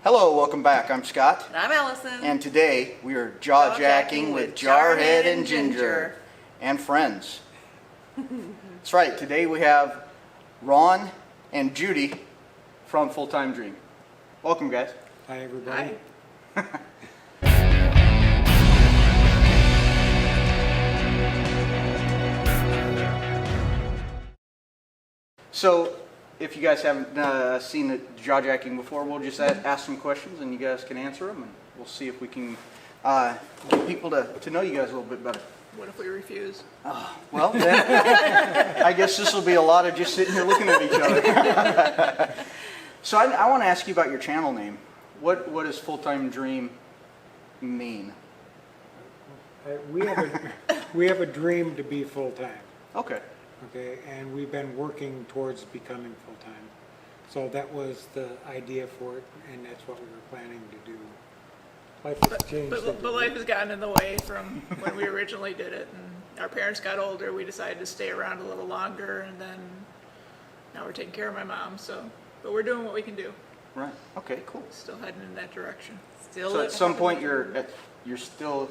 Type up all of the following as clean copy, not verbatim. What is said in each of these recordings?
Hello, welcome back. I'm Scott. And I'm Allison. And today we are jaw-jacking with Jarhead and Ginger and friends. That's right, today we have Ron and Judy from Full Time Dream. Welcome, guys. Hi, everybody. Hi. So, if you guys haven't seen the jaw-jacking before, we'll just ask some questions and you guys can answer them, and we'll see if we can get people to know you guys a little bit better. What if we refuse? Well, then, I guess this will be a lot of just sitting here looking at each other. So I want to ask you about your channel name. What does Full Time Dream mean? We have a dream to be full-time, Okay. okay? And we've been working towards becoming full-time. So that was the idea for it, and that's what we were planning to do. Life has changed. But life has gotten in the way from when we originally did it, and our parents got older. We decided to stay around a little longer, and then now we're taking care of my mom. But we're doing what we can do. Right. Okay. Cool. Still heading in that direction. Still So at some point you still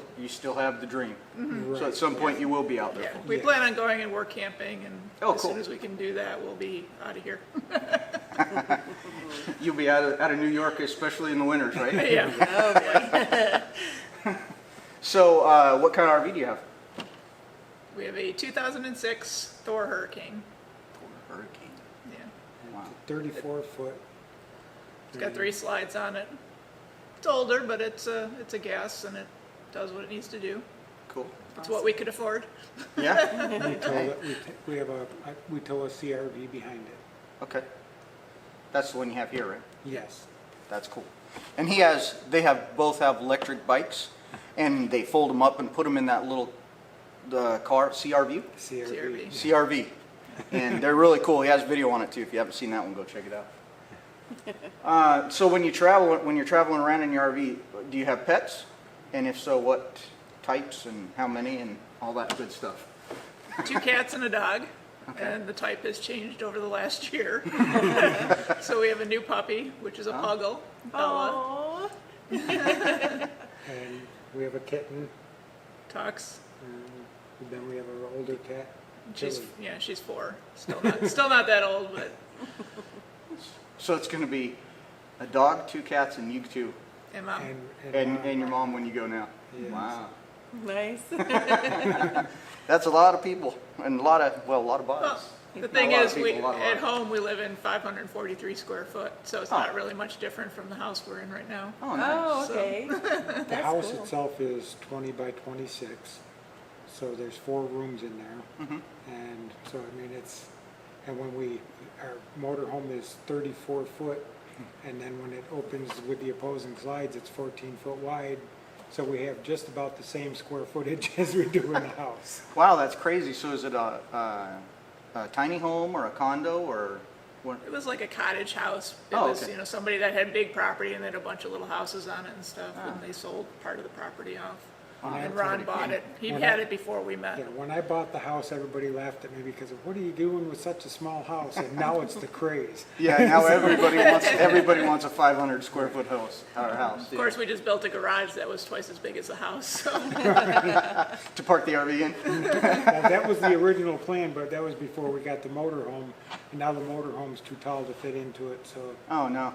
have the dream. Mm-hmm. Right. So at some point you will be out there. Yeah, full. we plan on going and work camping, and as cool. soon as we can do that, we'll be out of here. You'll be out of New York, especially in the winters, right? Yeah. Oh, boy. So what kind of RV do you have? We have a 2006 Thor Hurricane. Hurricane. Yeah. Wow. 34-foot. It's got 3 slides on it. It's older, but it's a gas, and it does what it needs to do. Cool. It's what we could afford. Yeah. We tow a CRV behind it. Okay. That's the one you have here, right? Yes. That's cool. And both have electric bikes, and they fold them up and put them in that little car, CRV? CRV. CRV. And they're really cool. He has video on it too. If you haven't seen that one, go check it out. So when you're traveling around in your RV, do you have pets? And if so, what types and how many and all that good stuff? 2 cats and a dog. Okay. And the type has changed over the last year. So we have a new puppy, which is a puggle, Bella. Aww. And we have a kitten. Tux. And then we have our older cat. She's 4. Still not that old, but So it's going to be a dog, 2 cats, and you 2, and Mom. and your mom when you go now. Yes. Wow. Nice. That's a lot of people and a lot of bodies. Well, the Not thing a lot is, of people, at home we live in 543 square foot, so it's not really much different from the house we're in right now. Oh, nice. Oh, okay. The That's house cool. itself is 20 by 26, so there's 4 rooms in there. Mhm. And so, I mean, and our motorhome is 34 foot, and then when it opens with the opposing slides, it's 14 foot wide. So we have just about the same square footage as we do in the house. Wow, that's crazy. So is it a tiny home or a condo or what? It was like a cottage house. It Oh, was, okay. somebody that had big property and they had a bunch of little houses on it and stuff, and they sold part of the property off. And Ron bought it. He had it before we met. Yeah, when I bought the house, everybody laughed at me because of, what are you doing with such a small house? And now it's the craze. Yeah, now everybody wants a 500 square foot house. Of course, we just built a garage that was twice as big as the house. So. To park the RV in. Well, that was the original plan, but that was before we got the motorhome. And now the motorhome's too tall to fit into it, so. Oh no.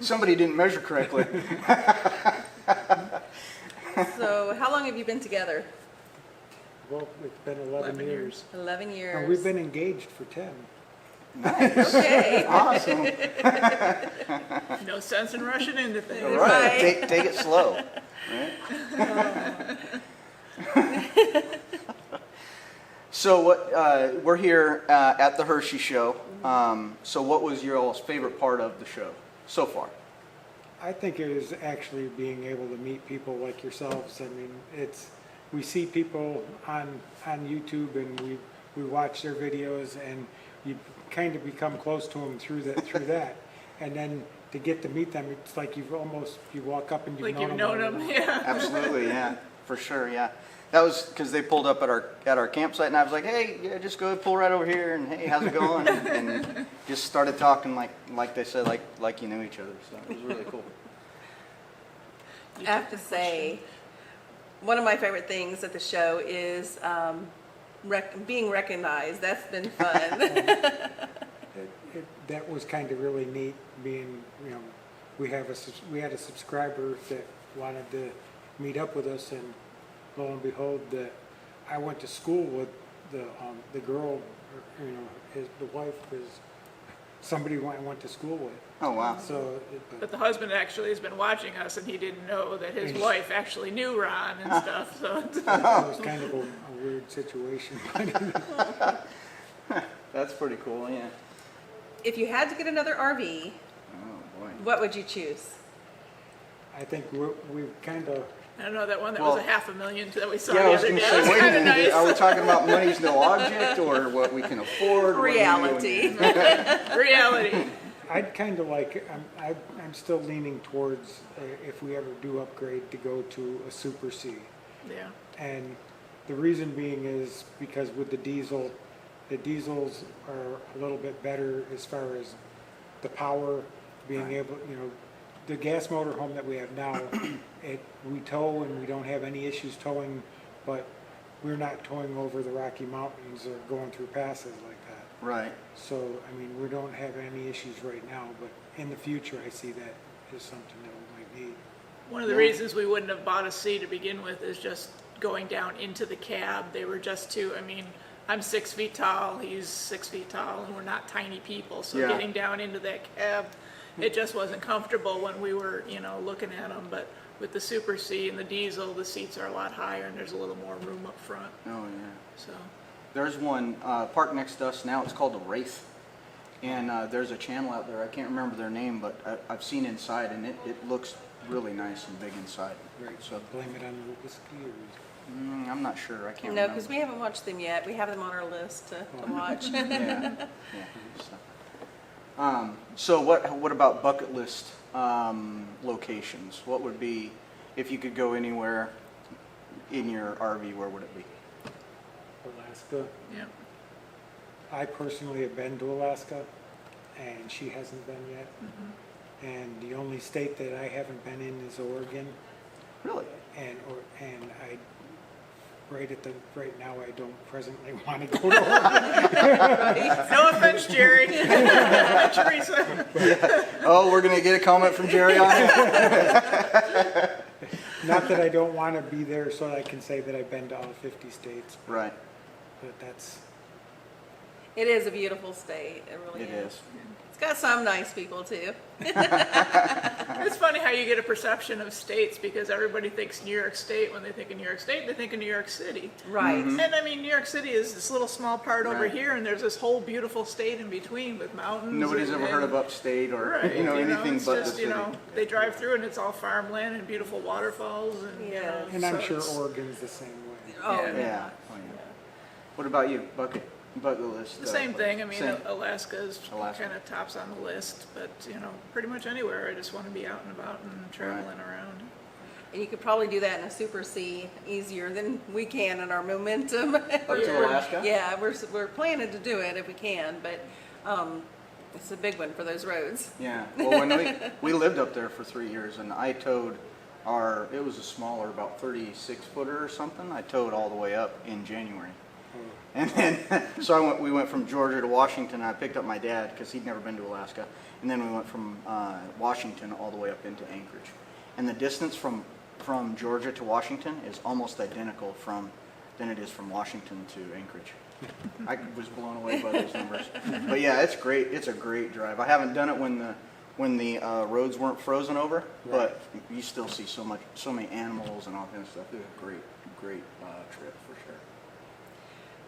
Somebody didn't measure correctly. So, how long have you been together? Well, it's been 11 years. 11 years. And we've been engaged for 10. Nice. Okay. Awesome. No sense in rushing into things. All right. Take it slow. Right? So what we're here at the Hershey Show. So what was your all's favorite part of the show so far? I think it is actually being able to meet people like yourselves. I mean, we see people on YouTube and we watch their videos, and you kind of become close to them through that. And then to get to meet them, it's like you walk up and Like you've known them, yeah. Absolutely, yeah, for sure, yeah. That was because they pulled up at our campsite, and I was like, "Hey, yeah, just go pull right over here." And hey, how's it going? And just started talking like they said, like you know each other. So it was really cool. I have to say, one of my favorite things at the show is being recognized. That's been fun. That was kind of really neat being, we had a subscriber that wanted to meet up with us, and lo and behold, I went to school with the girl, the wife was somebody I went to school with. Oh wow! So, But the husband actually has been watching us, and he didn't know that his wife actually knew Ron and stuff, so. it was kind of a weird situation. That's pretty cool. Yeah. If you had to get another RV, Oh boy. what would you choose? I think we've kind of, I don't know, that one that Well- was $500,000 that we saw Yeah, I the was other going day. to say, That was wait a kind of minute. nice. Are we talking about money's no object, or what we can afford? What are we Reality. doing? Reality. I'd kind of like, I'm still leaning towards, if we ever do upgrade, to go to a Super C. Yeah. And the reason being is because with the diesels are a little bit better as far as the power, being able, the gas motorhome that we have now, we tow and we don't have any issues towing, but we're not towing over the Rocky Mountains or going through passes like that. Right. So, we don't have any issues right now, but in the future, I see that as something that we might need. One of the reasons we wouldn't have bought a C to begin with is just going down into the cab. They were just too, I'm 6 feet tall, he's 6 feet tall, and we're not tiny people, so Yeah. getting down into that cab, it just wasn't comfortable when we were, looking at them. But with the Super C and the diesel, the seats are a lot higher and there's a little more room up front, Oh yeah. so. There's one parked next to us now. It's called the Wraith, and there's a channel out there. I can't remember their name, but I've seen inside, and it looks really nice and big inside. Right, So blame it on the whiskey or I'm not sure. I can't No, remember. because we haven't watched them yet. We have them on our list to watch. Yeah. So what about bucket list locations? What would be, if you could go anywhere in your RV, where would it be? Alaska. Yeah. I personally have been to Alaska, and she hasn't been yet. And the only state that I haven't been in is Oregon, Really? and right now I don't presently want to go to Oregon. No offense, Jerry. Teresa. Oh, we're gonna get a comment from Jerry on it. Not that I don't want to be there, so I can say that I've been to all 50 states, Right. but that's. It is a beautiful state. It really It is. is. It's got some nice people too. It's funny how you get a perception of states, because everybody thinks New York State. When they think of New York State, they think of New York City. Right. And New York City is this little small part over Right. here, and there's this whole beautiful state in between with mountains. Nobody's and- ever heard of upstate or Right, anything it's but just, the city. they drive through and it's all farmland and beautiful waterfalls and, Yeah. And I'm so sure it's- Oregon's the same way. Oh, Yeah. Yeah. yeah. Oh, yeah. What about you? Bucket list. The same thing. Same. Alaska's Alaska. kind of tops on the list, but, pretty much anywhere. I just want to be out and about and traveling around. And you could probably do that in a Super C easier than we can in our momentum. Up to Alaska? Yeah, we're planning to do it if we can, but it's a big one for those roads. Yeah. Well, when we lived up there for 3 years, and I towed it was a smaller, about 36 footer or something. I towed all the way up in January. And then, so we went from Georgia to Washington, and I picked up my dad because he'd never been to Alaska. And then we went from Washington all the way up into Anchorage. And the distance from Georgia to Washington is almost identical than it is from Washington to Anchorage. I was blown away by those numbers. But yeah, it's great. It's a great drive. I haven't done it when the roads weren't frozen over, but you still see so many animals and all kinds of stuff. It's a great trip for sure.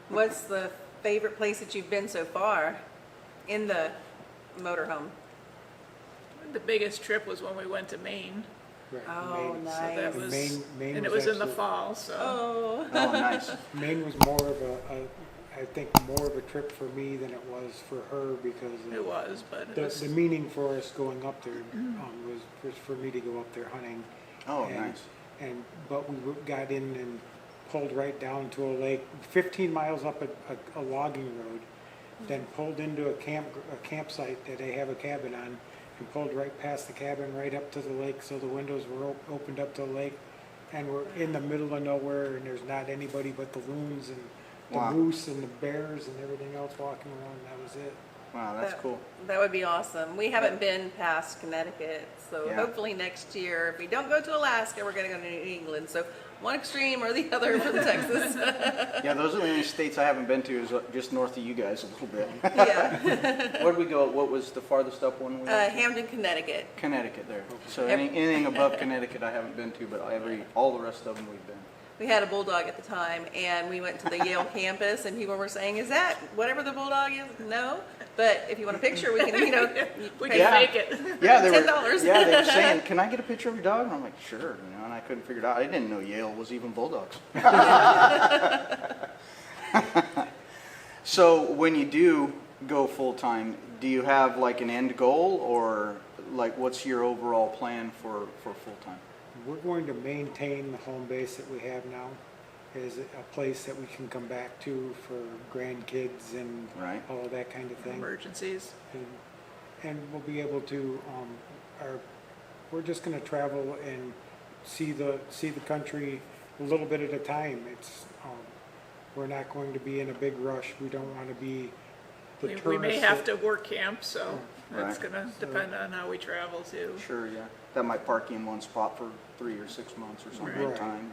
What's the favorite place that you've been so far in the motorhome? The biggest trip was when we went to Maine. Right, Oh, Maine. nice. So that was, Maine and it was was in the actually- fall, so. Oh, Oh, nice. Maine was more of I think more of a trip for me than it was for her, because It was, but it the was, meaning for us going up there was for me to go up there hunting. Oh, and, nice. But we got in and pulled right down to a lake, 15 miles up a logging road, then pulled into a campsite that they have a cabin on, and pulled right past the cabin, right up to the lake, so the windows were opened up to the lake, and we're in the middle of nowhere, and there's not anybody but the loons and the Wow. moose and the bears and everything else walking around, and that was it. Wow, that's cool. That would be awesome. We haven't been past Connecticut, so Yeah. hopefully next year, if we don't go to Alaska, we're going to go to New England. So one extreme or the other from Texas. Yeah, those are the only states I haven't been to, is just north of you guys a little bit. Yeah. Where'd we go? What was the farthest up one we went? Hamden, Connecticut. Connecticut there. So Yep. anything above Connecticut I haven't been to, but all the rest of them we've been. We had a bulldog at the time, and we went to the Yale campus, and people were saying, "Is that whatever the bulldog is?" No, but if you want a picture, we can, We pay can Yeah. fake it. Yeah, they were. $10. Yeah, they were saying, "Can I get a picture of your dog?" And I'm like, "Sure," and I couldn't figure it out. I didn't know Yale was even bulldogs. So when you do go full time, do you have like an end goal, or like what's your overall plan for full time? We're going to maintain the home base that we have now as a place that we can come back to for grandkids and Right. all of that kind of thing. Emergencies. And we'll be able to, we're just going to travel and see the country a little bit at a time. We're not going to be in a big rush. We don't want to be the tourists. We may have to work camp, so that's Right. gonna depend on how we travel too. Sure, yeah. That might park you in one spot for 3 or 6 months or something at a Right. time.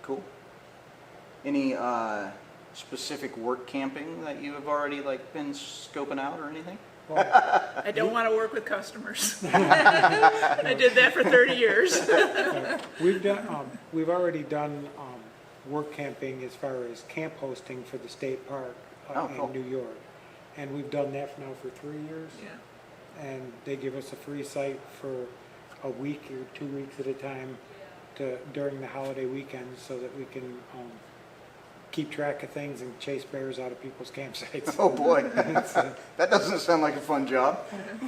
Cool. Any specific work camping that you have already like been scoping out or anything? I don't want to work with customers. I did that for 30 years. We've already done work camping as far as camp hosting for the state park Oh, cool. in New York. And we've done that now for 3 years. Yeah. And they give us a free site for a week or 2 weeks at a time during the holiday weekends, so that we can keep track of things and chase bears out of people's campsites. Oh boy, that doesn't sound like a fun job.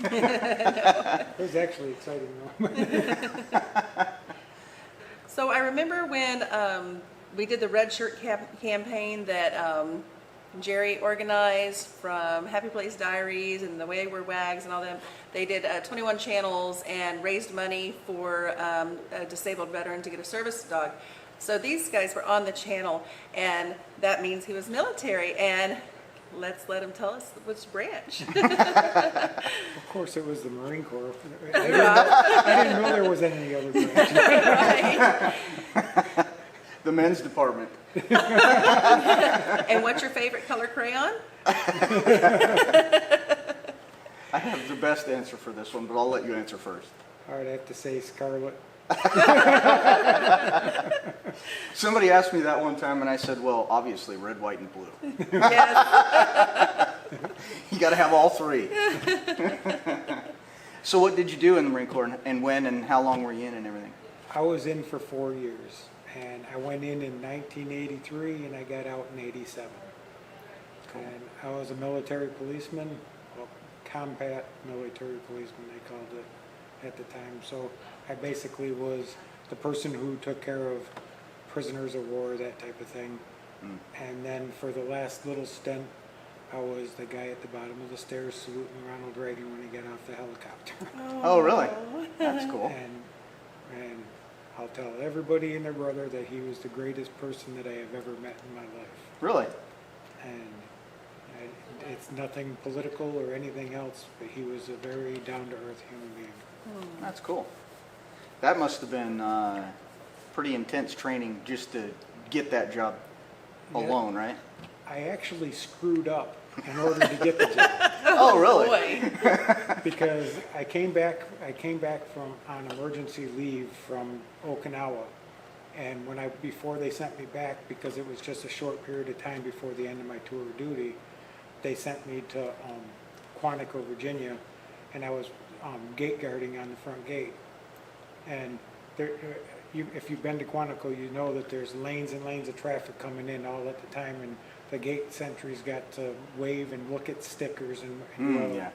It was actually exciting though. So I remember when we did the Red Shirt campaign that Jerry organized from Happy Place Diaries and the Wayward Wags and all them. They did 21 channels and raised money for a disabled veteran to get a service dog. So these guys were on the channel, and that means he was military. And let's let him tell us which branch. Of course, it was the Marine Corps. I didn't know there was any other branch. Right. The men's department. And what's your favorite color crayon? I have the best answer for this one, but I'll let you answer first. All right, I have to say scarlet. Somebody asked me that one time, and I said, well, obviously red, white, and blue. Yes. You got to have all three. So what did you do in the Marine Corps, and when and how long were you in and everything? I was in for 4 years, and I went in 1983, and I got out in 87. Cool. And I was a military policeman, well, combat military policeman they called it at the time. So I basically was the person who took care of prisoners of war, that type of thing. Mm. And then for the last little stint, I was the guy at the bottom of the stairs saluting Ronald Reagan when he got off the helicopter. Oh, really? That's cool. And I'll tell everybody and their brother that he was the greatest person that I have ever met in my life. Really? And it's nothing political or anything else, but he was a very down-to-earth human being. That's cool. That must have been pretty intense training just to get that job Yeah. alone, right? I actually screwed up in order to get the job Oh, really? Boy. because I came back from on emergency leave from Okinawa, and before they sent me back, because it was just a short period of time before the end of my tour of duty, they sent me to Quantico, Virginia, and I was gate guarding on the front gate. And if you've been to Quantico, you know that there's lanes and lanes of traffic coming in all at the time, and the gate sentries got to wave and look at stickers and Yeah.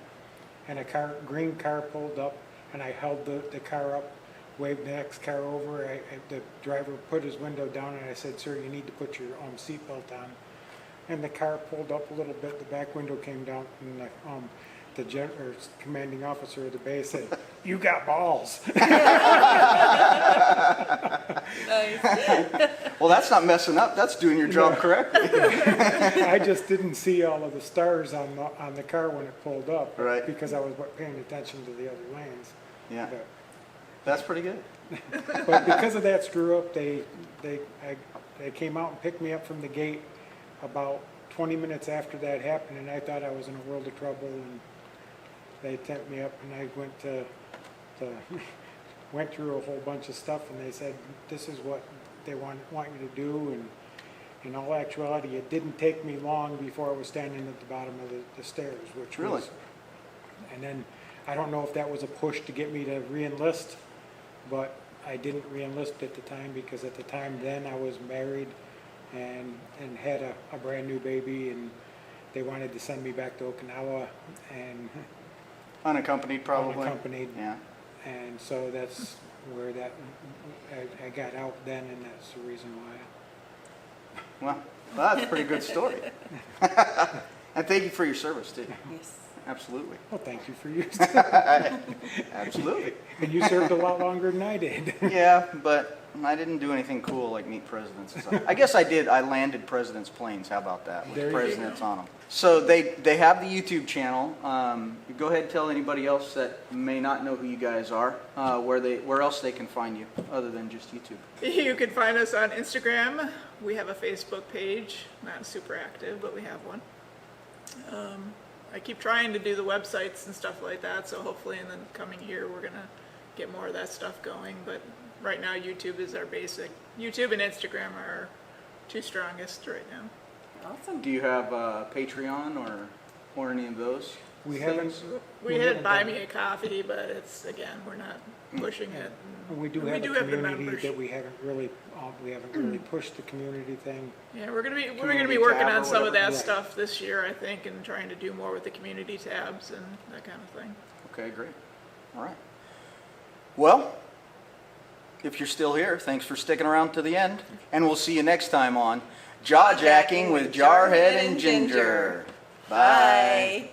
and a green car pulled up, and I held the car up waved the next car over. The driver put his window down, and I said, "Sir, you need to put your seatbelt on." And the car pulled up a little bit. The back window came down, and the commanding officer of the base said, "You got balls." Nice. Well, that's not messing up. That's doing your job correctly. I just didn't see all of the stars on the car when it pulled up, Right. because I was paying attention to the other lanes. Yeah, But, that's pretty good. but because of that screw up, they came out and picked me up from the gate about 20 minutes after that happened, and I thought I was in a world of trouble, and they tipped me up, and I went through a whole bunch of stuff, and they said, "This is what they want you to do," and in all actuality, it didn't take me long before I was standing at the bottom of the stairs, which Really? was, and then I don't know if that was a push to get me to re-enlist, but I didn't re-enlist at the time, because at the time then I was married and had a brand new baby, and they wanted to send me back to Okinawa, and Unaccompanied, probably. unaccompanied. Yeah. And so that's where I got out then, and that's the reason why. Well, that's a pretty good story. And thank you for your service too. Yes. Absolutely. Well, thank you for yours. Absolutely. And you served a lot longer than I did. Yeah, but I didn't do anything cool like meet presidents and stuff. I guess I did. I landed presidents' planes. How about that? There With you presidents on them. So they have the YouTube channel. Go ahead and tell anybody else that may not know who you guys are, where else they can find you other than just YouTube. You can find us on Instagram. We have a Facebook page, not super active, but we have one. I keep trying to do the websites and stuff like that, so hopefully in the coming year we're gonna get more of that stuff going. But right now YouTube is our basic. YouTube and Instagram are our two strongest right now. Awesome. Do you have Patreon or any of those? We things? haven't. We We had haven't Buy done- Me a Coffee, but it's, again, we're not pushing it. We do We have do a have the community membership. that we haven't really pushed the community thing. Yeah, we're gonna be Community working tab or on some of whatever. that Yeah. stuff this year, I think, and trying to do more with the community tabs and that kind of thing. Okay, great. All right. Well, if you're still here, thanks for sticking around to the end, and we'll see you next time on Jaw Jacking with Jarhead and Ginger. Bye. Bye.